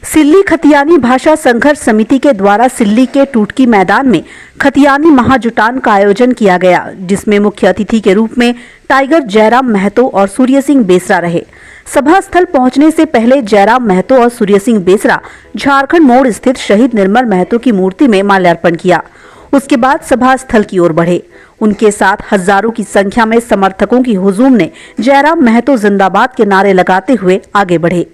सिल्ली खतियानी भाषा संघर्ष समिति के द्वारा सिल्ली के टूटकी मैदान में खतियानी महाजुटान का आयोजन किया गया, जिसमें मुख्य अतिथि के रूप में टाइगर जयराम महतो और सूर्य सिंह बेसरा रहे। सभा स्थल पहुंचने से पहले जयराम महतो और सूर्य सिंह बेसरा झारखंड मोड़ स्थित शहीद निर्मल महतो की मूर्ति में माल्यार्पण किया। उसके बाद सभा स्थल की ओर बढ़े। उनके साथ हजारों की संख्या में समर्थकों की हुजूम ने जयराम महतो जिंदाबाद के नारे लगाते हुए आगे बढ़े।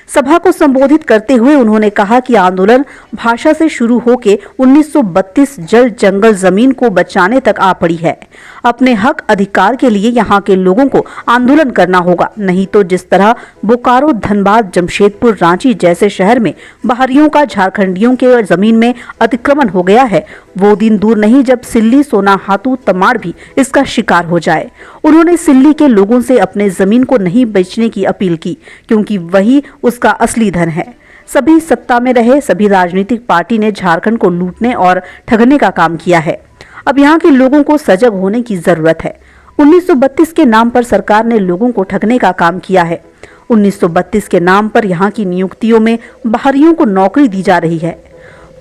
सभा को संबोधित करते हुए उन्होंने कहा कि आंदोलन भाषा से शुरू होकर 1932 जल जंगल जमीन को बचाने तक आ पड़ी है। अपने हक अधिकार के लिए यहाँ के लोगों को आंदोलन करना होगा, नहीं तो जिस तरह बोकारो, धनबाद, जमशेदपुर, रांची जैसे शहर में बाहरियों का झारखंडियों के जमीन में अतिक्रमण हो गया है, वो दिन दूर नहीं जब सिल्ली, सोनाहातू, तमाड़ भी इसका शिकार हो जाए। उन्होंने सिल्ली के लोगों से अपने जमीन को नहीं बेचने की अपील की, क्योंकि वही उसका असली धन है। सभी सत्ता में रहे सभी राजनीतिक पार्टी ने झारखंड को लूटने और ठगने का काम किया है। अब यहाँ के लोगों को सजग होने की जरूरत है। 1932 के नाम पर सरकार ने लोगों को ठगने का काम किया है। 1932 के नाम पर यहाँ की नियुक्तियों में बाहरियों को नौकरी दी जा रही है।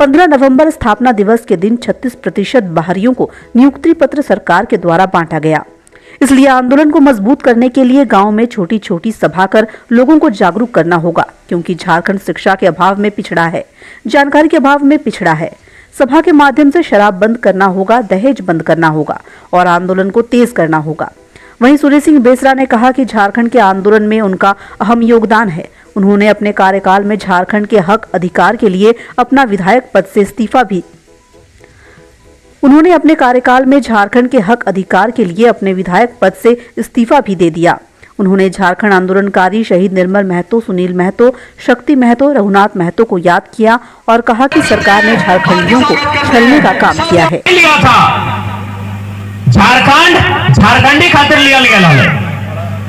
15 नवंबर स्थापना दिवस के दिन 36% बाहरियों को नियुक्ति पत्र सरकार के द्वारा बांटा गया। इसलिए आंदोलन को मजबूत करने के लिए गांव में छोटी छोटी सभा कर लोगों को जागरूक करना होगा, क्योंकि झारखंड शिक्षा के अभाव में पिछड़ा है, जानकारी के अभाव में पिछड़ा है। सभा के माध्यम से शराब बंद करना होगा, दहेज बंद करना होगा और आंदोलन को तेज करना होगा। वहीं सूर्य सिंह बेसरा ने कहा कि झारखंड के आंदोलन में उनका अहम योगदान है। उन्होंने अपने कार्यकाल में झारखंड के हक अधिकार के लिए अपना विधायक पद से इस्तीफा भी दे दिया। उन्होंने झारखंड आंदोलनकारी शहीद निर्मल महतो, सुनील महतो, शक्ति महतो, रघुनाथ महतो को याद किया और कहा कि सरकार ने झारखंडियों को छलने का काम किया है। झारखंडी खातिर लिया गया है।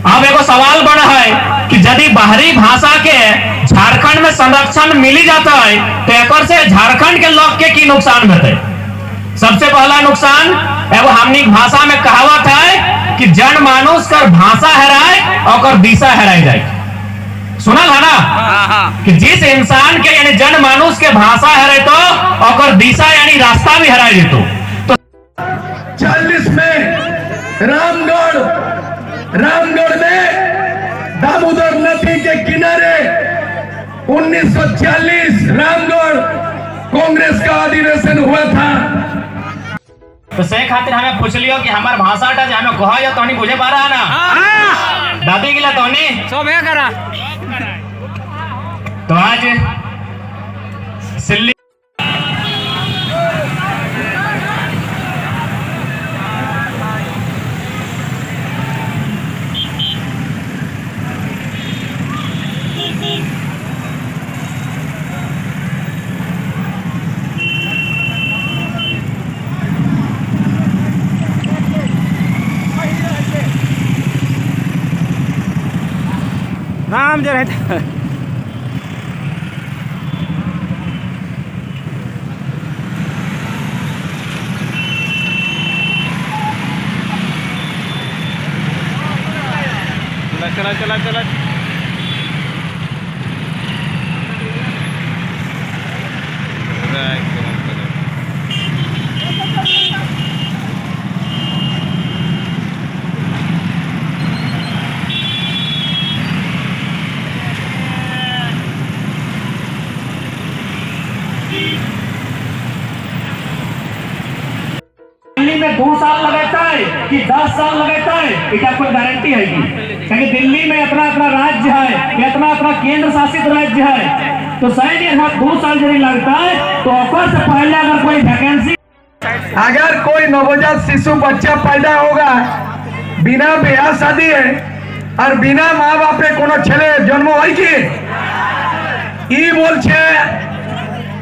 अब एगो सवाल बना है कि यदि बाहरी भाषा के झारखंड में संरक्षण मिली जाता है तो एक से झारखंड के लोग के की नुकसान होते। सबसे पहला नुकसान एगो हमनी भाषा में कहावत है कि जन मानुष कर भाषा हराए और दिशा हराई जाए। सुनल है ना कि जिस इंसान के यानी जन मानुष के भाषा हराए तो और दिशा यानी रास्ता भी हराई जेतो। तो 40 में रामगढ़ में दामोदर नदी के किनारे 1940 रामगढ़ कांग्रेस का अधिवेशन हुआ था। तो से खातिर हमें पूछ लियो कि हमार भाषा टा जानो कहा या तोनी बुझे पा रहा ना दादी गिला तोनी सब है करा। तो आज सिल्ली नाम जो रहता चला में 2 साल लगता है कि 10 साल लगता है, इसका कोई गारंटी है क्योंकि दिल्ली में इतना राज्य है, इतना केंद्र शासित राज्य है, तो शायद यहाँ 2 साल यदि लगता है तो ऑफर से पहले अगर कोई वैकेंसी, अगर कोई नवजात शिशु बच्चा पैदा होगा बिना ब्याह शादी है और बिना माँ बापे कोनो छेले जन्म হয় কি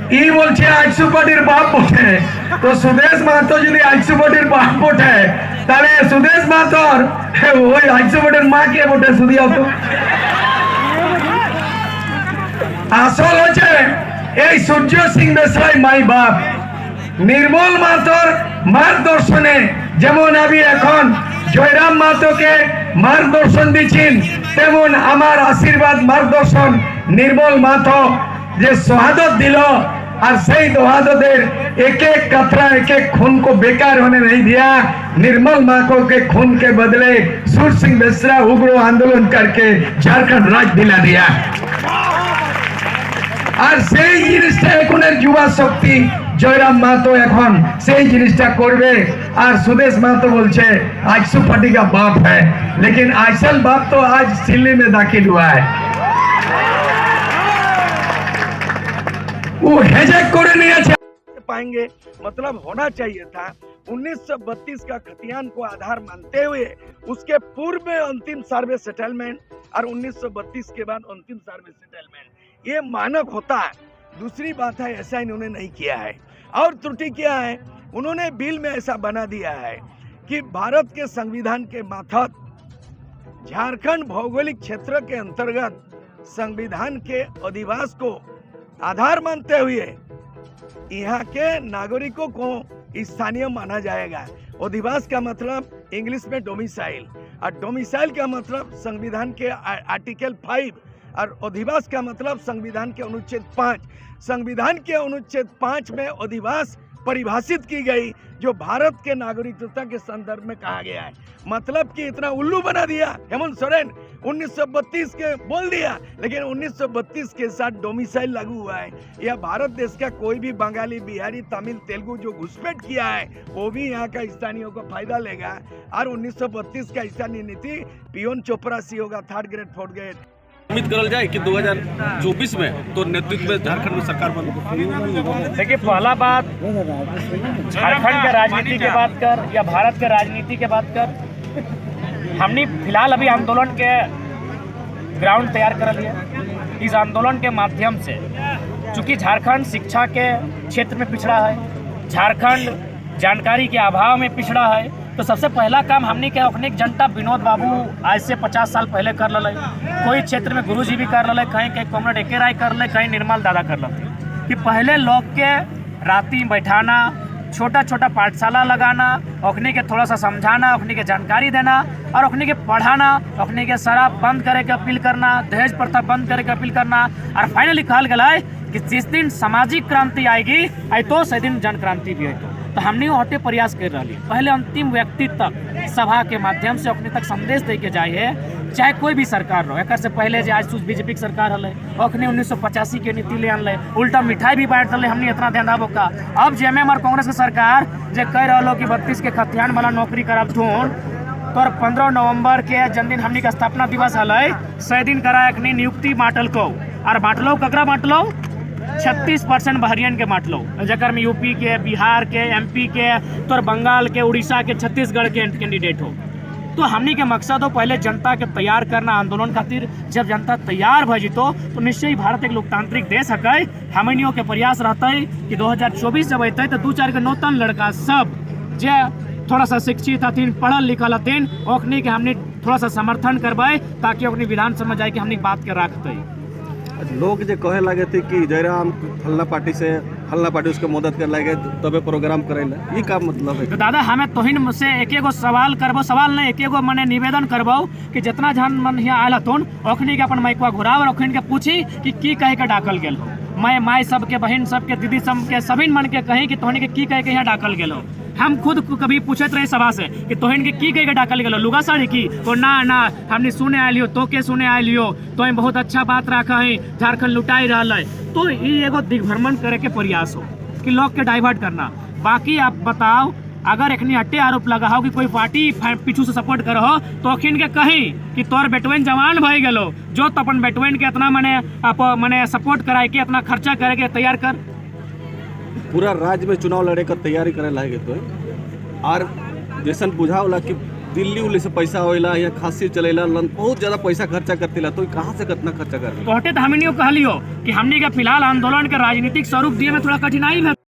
ই বলছে 100 কোটির বাপ বটে। তো সুদেশ মাহাতো যদি 100 কোটির বাপ বটে তাহলে সুদেশ মাহাতোর ওই 100 কোটির মা কে বটে শুধিয়াও তো। আসল হচ্ছে এই সূর্য সিং বেসরাই মাই বাপ। নির্মল মাহাতোর মার্গদর্শনে যেমন আমি এখন জয়রাম মাহাতোকে মার্গদর্শন দিচ্ছেন, তেমন আমার আশীর্বাদ মার্গদর্শন নির্মল মাহাতো যে শহাদত দিল আর সেই শহাদতের एक एक कतरा एक एक खून को बेकार होने नहीं दिया। निर्मल माको के खून के बदले सूर सिंह बेसरा उग्र आंदोलन करके झारखंड राज्य दिला दिया। আর সেই জিনিসটা এখনের যুবা শক্তি জয়রাম মাহাতো এখন সেই জিনিসটা করবে। আর सुदेश मातो बोलছে आजसू पार्टी का बाप है, लेकिन असल बाप तो आज दिल्ली में दाखिल हुआ है। वो हेजेक करे नहीं पाएंगे, मतलब होना चाहिए था 1932 का खतियान को आधार मानते हुए उसके पूर्व में अंतिम सर्वे सेटलमेंट और 1932 के बाद अंतिम सर्वे सेटलमेंट ये मानक होता है। दूसरी बात है ऐसा इन्होंने नहीं किया है। और त्रुटि क्या है, उन्होंने बिल में ऐसा बना दिया है कि भारत के संविधान के माथत झारखंड भौगोलिक क्षेत्र के अंतर्गत संविधान के अधिवास को आधार मानते हुए यहाँ के नागरिकों को स्थानीय माना जाएगा। अधिवास का मतलब इंग्लिश में डोमिसाइल, और डोमिसाइल का मतलब संविधान के आर्टिकल 5 और अधिवास का मतलब संविधान के अनुच्छेद 5। संविधान के अनुच्छेद 5 में अधिवास परिभाषित की गई जो भारत के नागरिकता के संदर्भ में कहा गया है। मतलब कि इतना उल्लू बना दिया हेमंत सोरेन 1932 के बोल दिया, लेकिन 1932 के साथ डोमिसाइल लागू हुआ है। यह भारत देश का कोई भी बंगाली, बिहारी, तमिल, तेलुगु जो घुसपैठ किया है वो भी यहाँ का स्थानीयों को फायदा लेगा। और 1932 का स्थानीय नीति पियोन चोपड़ा सी होगा, 3rd ग्रेड 4th ग्रेड। उम्मीद करल जाए कि 2024 में तो नेतृत्व में झारखंड में सरकार बन। देखिए, पहला बात झारखंड के राजनीति के बात कर या भारत के राजनीति के बात कर, हमने फिलहाल अभी आंदोलन के ग्राउंड तैयार कर लिया। इस आंदोलन के माध्यम से चूँकि झारखंड शिक्षा के क्षेत्र में पिछड़ा है, झारखंड जानकारी के अभाव में पिछड़ा है, तो सबसे पहला काम हमने के अपने जनता विनोद बाबू आज से 50 साल पहले कर ले। कोई क्षेत्र में गुरुजी भी कर ले, कहीं कहीं कॉमरेड एके राय कर ले, कहीं निर्मल दादा कर ले। कि पहले लोग के राती बैठाना, छोटा छोटा पाठशाला लगाना, ओखने के थोड़ा सा समझाना, ओखने के जानकारी देना और ओखने के पढ़ाना, ओखने के शराब बंद करे के अपील करना, दहेज प्रथा बंद करे के अपील करना। और फाइनली कहल गया कि जिस दिन सामाजिक क्रांति आएगी आई तो से दिन जन क्रांति भी है। तो हमने हटे प्रयास कर रही पहले अंतिम व्यक्ति तक सभा के माध्यम से अपने तक संदेश दे के जाए, चाहे कोई भी सरकार रहो। एक से पहले जो आज बीजेपी की सरकार हल अखने 1985 के नीति ले आनल, उल्टा मिठाई भी बांट रहे, हमने इतना ध्यान देबो का। अब जेएमएम और कांग्रेस की सरकार जो कह रहा कि 32 के खतियान वाला नौकरी करब थून तो 15 नवंबर के जन्मदिन हमने का स्थापना दिवस हल, 100 दिन करा अखनी नियुक्ति बांटल को और बांटलो ककरा बांटलो 36% बहरियन के बांटलो, जकर में यूपी के, बिहार के, एमपी के, तो बंगाल के, उड़ीसा के, छत्तीसगढ़ के कैंडिडेट हो। तो हमने के मकसद हो पहले जनता के तैयार करना आंदोलन खातिर। जब जनता तैयार भजितो तो निश्चय ही भारत एक लोकतांत्रिक देश है। हमनियों के प्रयास रहता है कि 2024 जब अत तो 2-4 के नौतन लड़का सब जे थोड़ा सा शिक्षित हथिन, पढ़ल लिखल हथिन, ओखनी के हमने थोड़ा सा समर्थन करवाए ताकि अपनी विधानसभा जाए कि हमने बात के रखते। लोग जो कहे लगे थे कि जयराम फलना पार्टी से फलना पार्टी उसको मदद कर लगे तबे प्रोग्राम करेला, ये का मतलब है? तो दादा हमें तोहिन से एक सवाल करबो, सवाल नहीं एक मने निवेदन करबो कि जितना जन मन यहाँ आयल हतुन ओखनी के अपन माइकवा घुराव और ओखनी के पूछी कि कह के डाकल गेल हो। मैं माई सबके, बहन सबके, दीदी सबके, सभी मन के कही कि तोहनी के कह के यहाँ डाकल गेलो। हम खुद कभी पूछत रहे सभा से कि तोहन के कह के डाकल गेलो, लुगा साड़ी की तो ना हमने सुने आलियो, तो के सुने आलियो, तो बहुत अच्छा बात रखा है, झारखंड लुटाई रहा है। तो ये एगो दिग्भ्रमण करे के प्रयास हो कि लोग के डाइवर्ट करना। बाकी आप बताओ, अगर एखनी हट्टे आरोप लगाओ कि कोई पार्टी पीछू से सपोर्ट करो तो अखिन के कही कि तोर बेटवेन जवान भई गेलो, जो तो अपन बेटवेन के इतना मने सपोर्ट कराए के इतना खर्चा करे के तैयार कर। पूरा राज्य में चुनाव लड़े का तैयारी करे लागे तो और जैसन बुझावला कि दिल्ली उल्ली से पैसा होइला या खांसी चलेला, बहुत ज्यादा पैसा खर्चा करतीला, तो कहाँ से कितना खर्चा कर? तो हटे तो हमनियो कहलियो कि हमने के फिलहाल आंदोलन के राजनीतिक स्वरूप दिए में थोड़ा कठिनाई है।